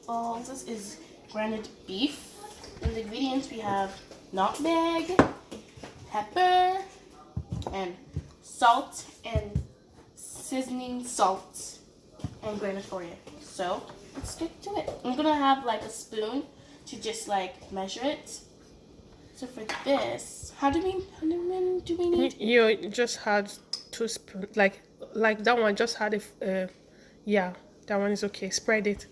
meatballs. This is grounded beef. In the ingredients we have nutmeg, pepper, and salt, and seasoning salt, and grounded oil. So let's get to it. I'm gonna have like a spoon to just like measure it. So for this, how many do we need? You just had 2 spoons, like that one just had a, yeah, that one is okay. Spread it.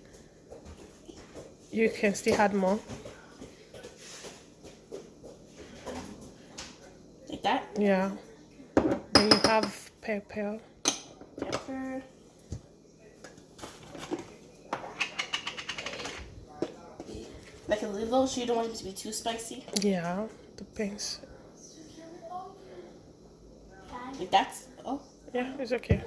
You can still add more. Like that? Yeah. Then you have pepper. Pepper. Like a little, so you don't want it to be too spicy. Yeah, depends. Like that? Oh. Yeah, it's okay.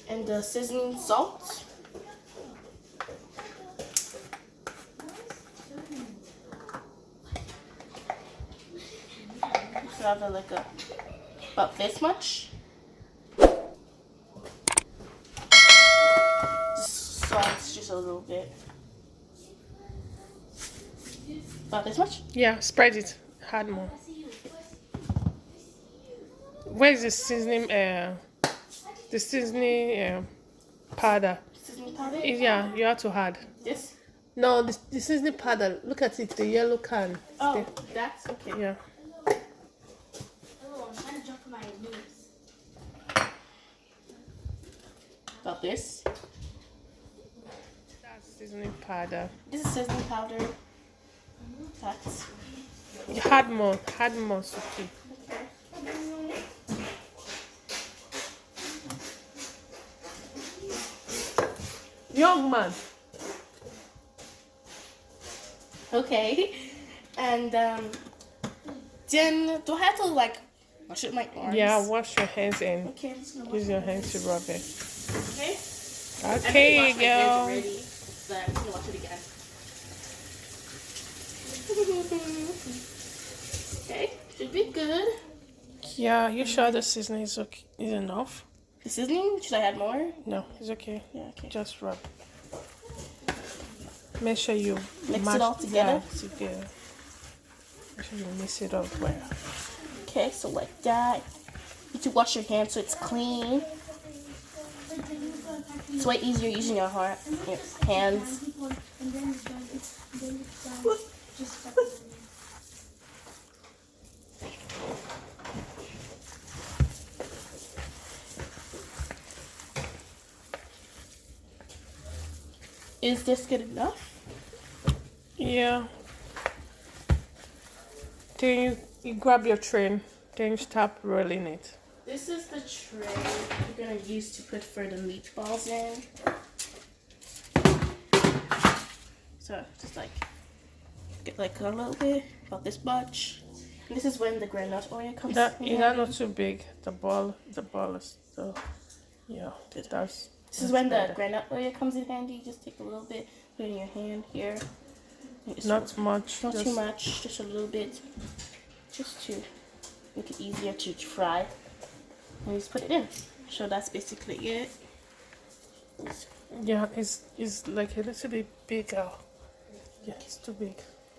And the seasoning salt. So I have like about this much. Salt just a little bit. About this much? Yeah, spread it. Add more. Where's the seasoning? The seasoning powder. Seasoning powder? Yeah, you have to add. This? No, the seasoning powder. Look at it. The yellow can. Oh, that's okay. Yeah. Oh, I'm trying to jump for my knees. About this. That's seasoning powder. This is seasoning powder. That's You add more. Add more, Suki. Young man. okay. And then do I have to like wash it my arms? Yeah, wash your hands and Okay, I'm just gonna wash use your hands to rub it. Okay. Okay, girl. But I'm gonna watch it again. Okay, should be good. Yeah, you sure the seasoning is okay? Is enough? The seasoning, should I add more? No, it's okay. Yeah, okay. Just rub. Make sure you Mix mash it all together? Yeah, together. Make sure you mix it up well. Okay, so like that. You need to wash your hands so it's clean. It's way easier using your hands. Is this good enough? Yeah. Then you grab your tray. Then you start rolling it. This is the tray we're gonna use to put for the meatballs in. So just like get like a little bit, about this much. And this is when the granite oil comes in. That's not too big. The ball is so yeah. That's This is when the granite oil comes in handy. You just take a little bit, put it in your hand here. not much. Not too much, just a little bit. Just to make it easier to fry. And just put it in. So that's basically it. Yeah, it's like a little bit bigger. Yeah, it's too big.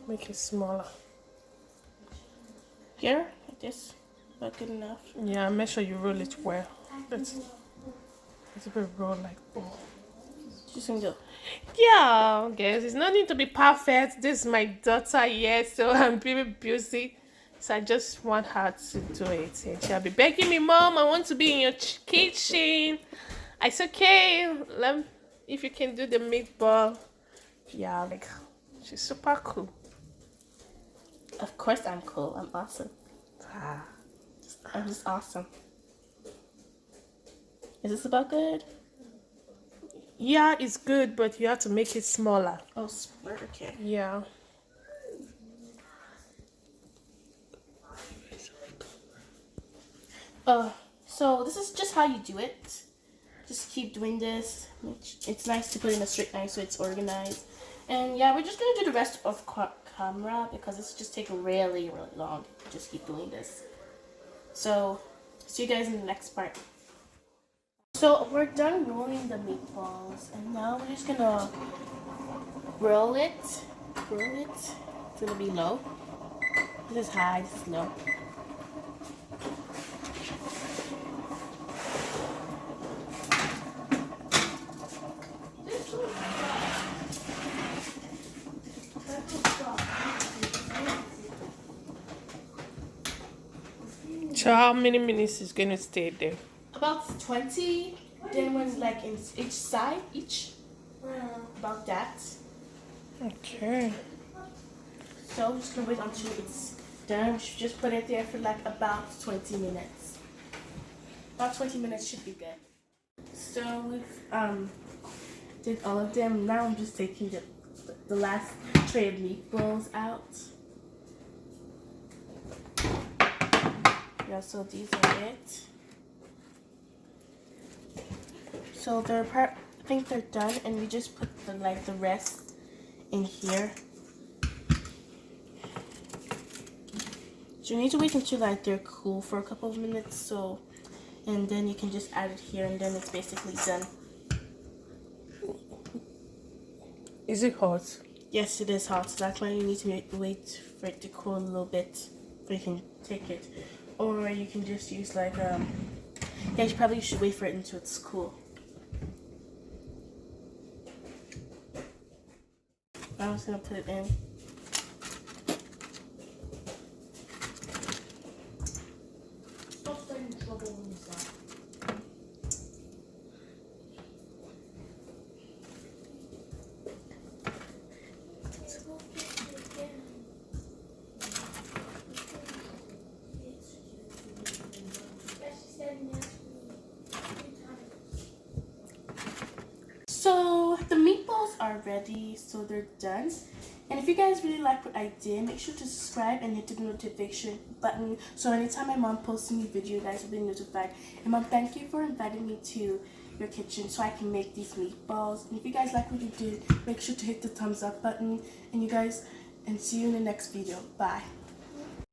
Make it smaller. Here, like this. Not good enough. Yeah, make sure you roll it well. It's a bit roll like oh. Just gonna go. Yeah, guys, it's not need to be perfect. This is my daughter, yes, so I'm very busy. So I just want her to do it. And she'll be begging me, Mom, I want to be in your kitchen. I said, okay, if you can do the meatball. Yeah, like, she's super cool. Of course I'm cool. I'm awesome. Ah. I'm just awesome. Is this about good? Yeah, it's good, but you have to make it smaller. Oh, okay. Yeah. So this is just how you do it. Just keep doing this. It's nice to put in a straight knife so it's organized. And yeah, we're just gonna do the rest of camera because this just take really, really long. Just keep doing this. So see you guys in the next part. So we're done rolling the meatballs, and now we're just gonna roll it. It's gonna be low. This is high, this is low. So how many minutes is gonna stay there? About 20. Then when like in each side, about that. Okay. So we're just gonna wait until it's done. We should just put it there for like about 20 minutes. About 20 minutes should be good. So we've did all of them. Now I'm just taking the last tray of meatballs out. Yeah, so these are it. So I think they're done, and we just put the rest in here. So you need to wait until like they're cool for a couple of minutes, so, and then you can just add it here, and then it's basically done. Is it hot? Yes, it is hot, so that's why you need to wait for it to cool a little bit before you can take it. Or you can just use like yeah, you probably should wait for it until it's cool. I'm just gonna put it in. Stop starting trouble when you stop. So the meatballs are ready, so they're done. And if you guys really like what I did, make sure to subscribe and hit the notification button so anytime my mom posts a new video, you guys will be notified. And Mom, thank you for inviting me to your kitchen so I can make these meatballs. And if you guys like what you did, make sure to hit the thumbs up button. And see you in the next video. Bye.